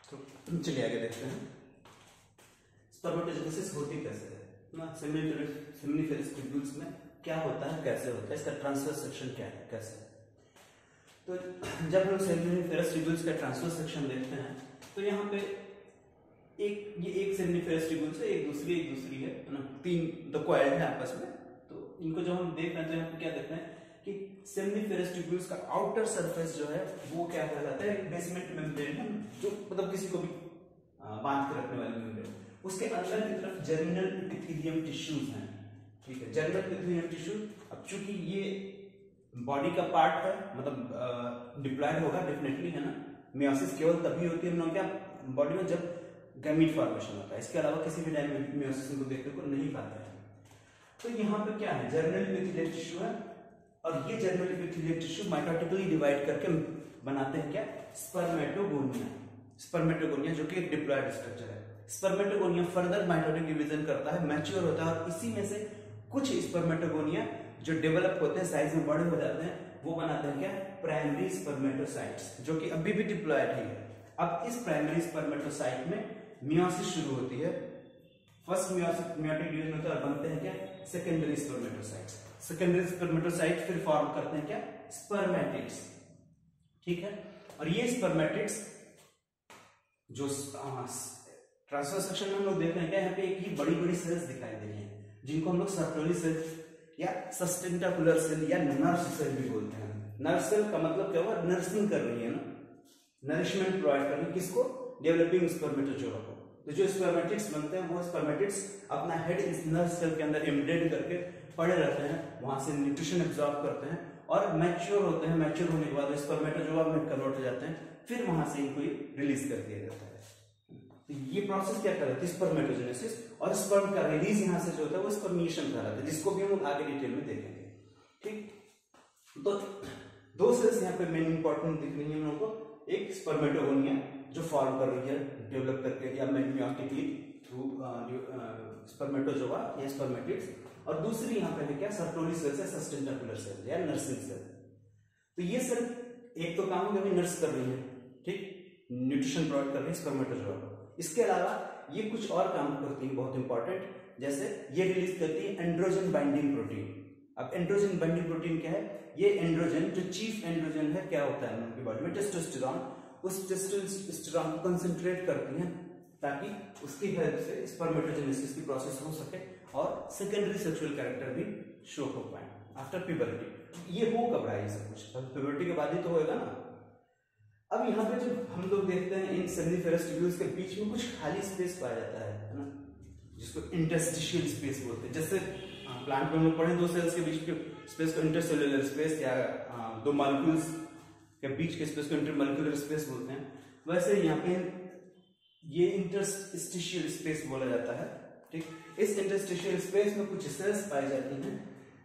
तो चलिए आगे देखते हैं स्पर्मेटोजेनेसिस होती कैसे है ना। सेमिनिफेरस ट्यूब्यूल्स में क्या होता है, कैसे होता है, इसका ट्रांसवर्स सेक्शन क्या है, कैसे। तो जब हम सेमिनिफेरस ट्यूब्यूल्स का ट्रांसवर्स सेक्शन देखते हैं तो यहाँ पे एक सेमिनिफेरस ट्यूब्यूल्स है, एक दूसरी है ना, तीन दो कॉइल है आपस में। तो इनको जब हम देख रहे हैं तो यहाँ पे क्या देखते हैं कि सेमिनिफेरस ट्यूब्यूल्स का आउटर सरफेस जो है वो क्या कहलाता है, बेसमेंट मेम्ब्रेन है, जो मतलब किसी को भी बांध के रखने वाली मेम्ब्रेन। उसके अंदर की तरफ जर्मिनल एपिथेलियम टिश्यूज हैं, ठीक है, जर्मिनल एपिथेलियम टिश्यू। अब चूंकि ये बॉडी का पार्ट है, मतलब डिप्लॉयड होगा डेफिनेटली, है ना। मियोसिस केवल तभी होती है क्या बॉडी में जब गैमीट फॉर्मेशन होता है, इसके अलावा किसी भी टाइम में मियोसिस को देखने को नहीं पाते हैं। तो यहाँ पे क्या है, जर्मिनल एपिथेलियम टिश्यू है, और ये germinal epithelium tissue mitotically divide करके बनाते हैं क्या, स्पर्मेटोगोनिया। स्पर्मेटोगोनिया जो कि एक डिप्लॉयड स्ट्रक्चर है। स्पर्मेटोगोनिया फर्दर माइटोटिक डिवीजन करता है, मैच्योर होता है, और इसी में से कुछ स्पर्मेटोगोनिया जो डेवलप होते हैं, साइज में बड़े हो जाते हैं, वो बनाते हैं क्या, प्राइमरी स्पर्मेटोसाइट्स, जो कि अभी भी डिप्लॉयड ही है। अब इस प्राइमरी स्पर्मेटोसाइट में मियोसिस शुरू होती है, फर्स्ट मियोटिक डिवीजन होता है, और बनते हैं क्या, सेकेंडरी स्पर्मेटोसाइट्स। सेकेंडरी स्पर्मेटोसाइट फिर फॉर्म करते हैं क्या, स्पर्मेटिड्स, ठीक है। और ये स्पर्मेटिड्स जो ट्रांसवर्स सेक्शन में हम लोग देख रहे हैं क्या, यहाँ पे एक ही बड़ी बड़ी सेल्स दिखाई दे रही हैं, जिनको हम लोग सर्कुलरी सेल्स या सस्टेंटाकुलर सेल या नर्व सेल भी बोलते हैं। नर्व सेल का मतलब क्या हुआ, नर्सिंग कर रही है ना, नरिशमेंट प्रोवाइड कर रही है, किसको, डेवलपिंग स्पर्मेटोजोआ को। तो जो स्पर्मेटिड्स बनते हैं वो स्पर्मेटिड्स अपना हेड इस नर्व सेल के अंदर एम्बेडेड करके पड़े रहते हैं, वहां से न्यूट्रिशन एब्जॉर्ब करते हैं और मैच्योर होते हैं। मैच्योर होने के बाद स्पर्मेटोजोआ में कन्वर्ट हो जाते हैं, फिर वहां से इनको रिलीज कर दिया जाता है। तो ये प्रोसेस क्या कहलाता है, स्पर्मेटोजेनेसिस। और स्पर्म का रिलीज यहाँ से जो होता है वो स्पर्मिएशन कहलाता है, जिसको भी हम लोग आगे डिटेल में देखेंगे, ठीक। तो दो सेल्स यहाँ पे मेन इंपॉर्टेंट दिख रही है हम लोगों को, एक स्पर्मेटोगोनिया जो फॉर्म कर रही है डेवलप करके या मियोटिकली थ्रू स्पर्मेटोजोआ या स्पर्मेटिड्स, और दूसरी यहाँ पे है क्या, सर्कुलरी सेल्स या सस्टेंटाकुलर सेल या नर्सिंग सेल। तो ये सेल एक तो काम है नर्स कर रही है, ठीक, न्यूट्रिशन प्रोवाइड कर रही है स्पर्मेटोजोआ को। इसके अलावा ये कुछ और काम करती है बहुत इंपॉर्टेंट, जैसे ये रिलीज करती है एंड्रोजन बाइंडिंग प्रोटीन। अब एंड्रोजन बाइंडिंग प्रोटीन क्या है, ये एंड्रोजन जो चीफ एंड्रोजन है, क्या होता है उनकी बॉडी में, टेस्टोस्टेरोन। उस टेस्टोस्टेरोन को कंसंट्रेट करती है ताकि उसकी हेल्प से स्पर्मेटोजेनेसिस की प्रोसेस हो सके और सेकेंडरी सेक्सुअल कैरेक्टर भी शो हो पाए आफ्टर प्यूबर्टी। ये हो कब रहा है ये सब कुछ, प्यूबर्टी के बाद ही तो होएगा ना। अब यहाँ पे जो हम लोग देखते हैं इन सेमिनिफेरस ट्यूब्यूल्स के बीच में कुछ खाली स्पेस पाया जाता है ना, जिसको इंटरस्टिशियल स्पेस बोलते हैं। जैसे प्लांट में हम लोग पढ़े, दो सेल्स के बीच के स्पेस को इंटरसेल्युलर स्पेस या दो मॉलिक्यूल्स के बीच के स्पेस को इंटरमॉलिक्यूलर स्पेस बोलते हैं, वैसे यहाँ पे ये इंटरस्टिशियल स्पेस बोला जाता है, ठीक। इस इंटरस्टिशियल स्पेस में कुछ सेल्स पाई जाती हैं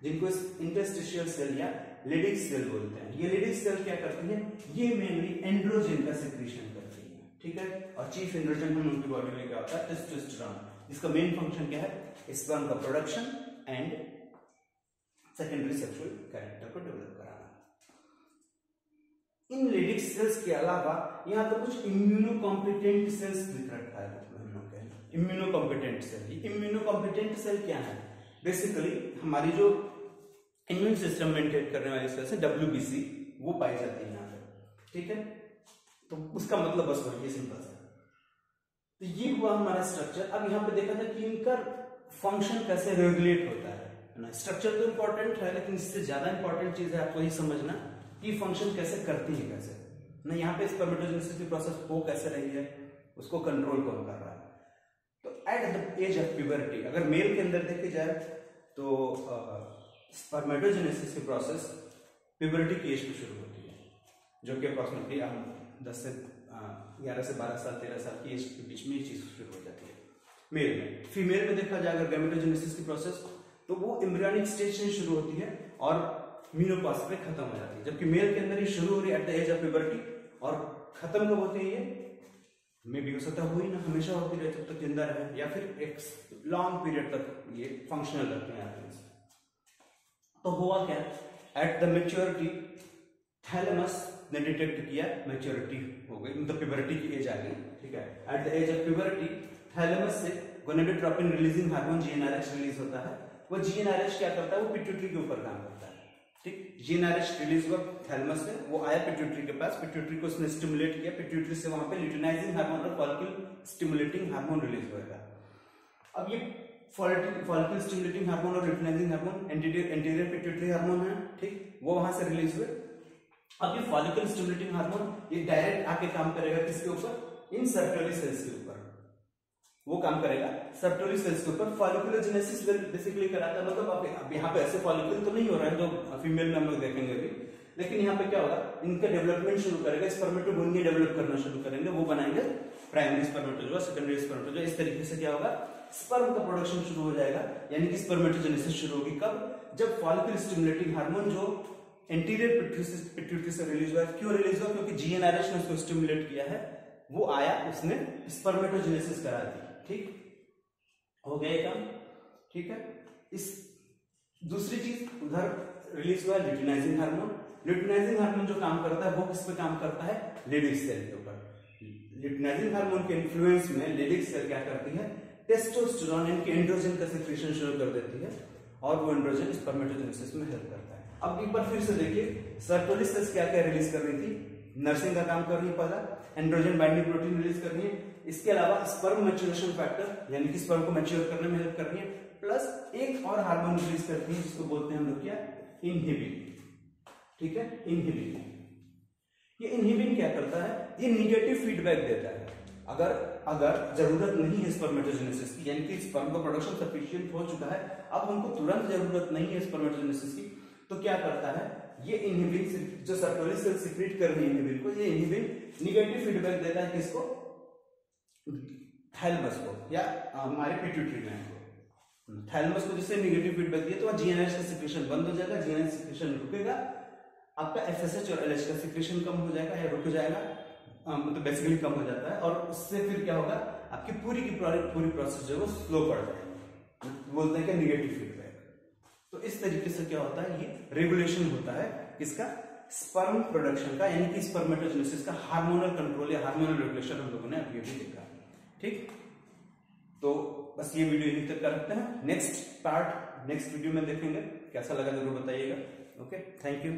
जिनको इंटरस्टिशियल सेल या लिडिक सेल बोलते हैं। ये लिडिक सेल क्या करती है, ये मेनली एंड्रोजन का सेक्रेशन करती है, ठीक है। और चीफ एंड्रोजन हम उनकी बॉडी में क्या होता है, टेस्टोस्टेरोन। इसका मेन फंक्शन क्या है, स्पर्म का production and secondary sexual character को डेवलप कराना। इन लिडिक सेल्स के अलावा यहाँ पर कुछ इम्यूनोकॉम्पिटेंट सेल्स लिख रखा है हम लोग के, इम्यूनोकॉम्पिटेंट सेल। इम्यूनोकॉम्पिटेंट सेल क्या है, बेसिकली हमारी जो इम्यून सिस्टम मेंटेन करने वाली सेल्स है WBC, वो पाई जाती है यहाँ पे, ठीक है। तो उसका मतलब बस वही है, सिंपल सा। तो ये हुआ हमारा स्ट्रक्चर। अब यहाँ पे देखा था कि इनका फंक्शन कैसे रेगुलेट होता है ना। स्ट्रक्चर तो इंपॉर्टेंट है, लेकिन इससे ज्यादा इंपॉर्टेंट चीज है आपको ये समझना कि फंक्शन कैसे करती है, कैसे ना। यहाँ पे स्पर्मेटोजेनेसिस की प्रोसेस हो कैसे रही है, उसको कंट्रोल कौन कर रहा है। तो at the age of puberty, अगर मेल के अंदर देखी जाए तो स्पर्मेटोजेनेसिस की प्रोसेस प्यूबर्टी की एज पे शुरू होती है, जो कि अप्रॉक्सीमेटली 10 से 11 से 12 साल 13 साल की एज के बीच में ये चीज शुरू हो जाती है मेल में। फीमेल में देखा जाए अगर गैमेटोजेनेसिस की प्रोसेस, तो वो एम्ब्रियोनिक स्टेज से शुरू होती है और मेनोपॉज पे खत्म हो जाती है, जबकि मेल के अंदर ये शुरू हो रही है at the age of puberty और खत्म कब होती है, ये मे भी हो सकता हो ही ना, हमेशा होती रहे जब तक जिंदा रहे, या फिर एक लॉन्ग पीरियड तक ये फंक्शनल रहते हैं। तो हुआ क्या, एट द मैच्योरिटी थैलेमस ने डिटेक्ट किया मैच्योरिटी हो गई, मतलब प्यूबर्टी की एज आ गई, ठीक है। At the age of puberty thalamus से gonadotropin releasing hormone GnRH release होता है। वो जीएनआरएच क्या करता है, वो पिट्यूटरी के ऊपर काम करता है, ठीक। जीएनआरएच रिलीज हुआ थैलेमस से, वो आया पिट्यूटरी के पास, पिट्यूटरी को उसने स्टिमुलेट किया, पिट्यूटरी से वहां पे ल्यूटिनाइजिंग हार्मोन और फॉलिकल स्टिमुलेटिंग हार्मोन रिलीज होगा। अब ये फॉलिकल स्टिमुलेटिंग हार्मोन और luteinizing hormone anterior pituitary hormone है, ठीक, वो वहां से रिलीज हुए। अब ये फॉलिकल स्टिमुलेटिंग हार्मोन ये डायरेक्ट आके काम करेगा किसके ऊपर, इन सर्टोली सेल्स के ऊपर, वो काम करेगा सर्टोली सेल्स के ऊपर। फॉलिकुलोजेनेसिस बेसिकली कराता है, मतलब अब यहाँ पे ऐसे फॉलिकल तो नहीं हो रहा है जो फीमेल में हम लोग देखेंगे अभी, लेकिन यहाँ पे क्या होगा, इनका डेवलपमेंट शुरू करेगा, स्पर्मेटोगोनिया डेवलप करना शुरू करेंगे, वो बनाएंगे प्राइमरी स्पर्मेटोजोआ, सेकेंडरी स्पर्मेटोजोआ। इस तरीके से क्या होगा, स्पर्म का प्रोडक्शन शुरू हो जाएगा, यानी कि स्पर्मेटोजेनेसिस शुरू होगी। कब, जब फॉलिकल स्टिमुलेटिंग हार्मोन जो एंटीरियर पिट्यूटरी से रिलीज हुआ है। क्यों रिलीज हुआ, क्योंकि जीएनआरएच ने उसको स्टिमुलेट किया है, वो आया, उसने स्पर्मेटोजेनेसिस करा दी, ठीक हो गया ये काम, ठीक है। इस दूसरी चीज उधर रिलीज हुआ ल्यूटिनाइजिंग हार्मोन। ल्यूटिनाइजिंग हार्मोन जो काम करता है वो किस पे काम करता है, लेडिक सेल के ऊपर। ल्यूटिनाइजिंग हार्मोन के इन्फ्लुएंस में लेडिक सेल क्या करती है, टेस्टोस्टेरोन यानी एंड्रोजन का सेक्रेशन शुरू कर देती है, और वो एंड्रोजन स्पर्मेटोजेनेसिस में हेल्प करता है। अब एक बार फिर से देखिए, सर्टोली सेल्स क्या क्या रिलीज कर रही थी, नर्सिंग का काम कर रही है, पहला एंड्रोजन बाइंडिंग प्रोटीन रिलीज कर रही है, इसके अलावा स्पर्म मैच्योरेशन फैक्टर यानी कि स्पर्म को मैच्योर करने में हेल्प कर रही है, प्लस एक और हार्मोन रिलीज करती है जिसको बोलते हैं हम लोग क्या, इनहिबिन, ठीक है, इनहिबिन। ये इनहिबिन क्या करता है, ये निगेटिव फीडबैक देता है। अगर जरूरत नहीं है स्पर्मेटोजेनेसिस की, यानी कि स्पर्म का प्रोडक्शन सफिशिएंट हो चुका है, अब हमको तुरंत जरूरत नहीं है स्पर्मेटोजेनेसिस की, तो क्या करता है, ये इनहिबिन जो सर्टोली सेल सीक्रेट कर रही है इनहिबिन को, ये इनहिबिन निगेटिव फीडबैक देता है किसको, थैलेमस को या हमारे पिट्यूटरी ग्लैंड को। थैलेमस को जिससे निगेटिव फीडबैक दिया तो जीएनएच का सिक्रेशन बंद हो जाएगा, जीएनएच सिक्रेशन रुकेगा, आपका एफएसएच और एलएच का सिक्रेशन कम हो जाएगा या रुक जाएगा, मतलब बेसिकली कम हो जाता है, और उससे फिर क्या होगा, आपकी पूरी प्रोसेस जो है वो स्लो पड़ जाएगी, बोलते हैं कि निगेटिव फीडबैक। तो इस तरीके से क्या होता है, ये रेगुलेशन होता है किसका, स्पर्म प्रोडक्शन का, यानी कि स्पर्मेटोजेनेसिस का हार्मोनल कंट्रोल या हार्मोनल रेगुलेशन हम लोगों ने अभी अभी देखा, ठीक। तो बस ये वीडियो यहीं तक रखते हैं, नेक्स्ट पार्ट नेक्स्ट वीडियो में देखेंगे, कैसा लगा जरूर बताइएगा। Okay, thank you.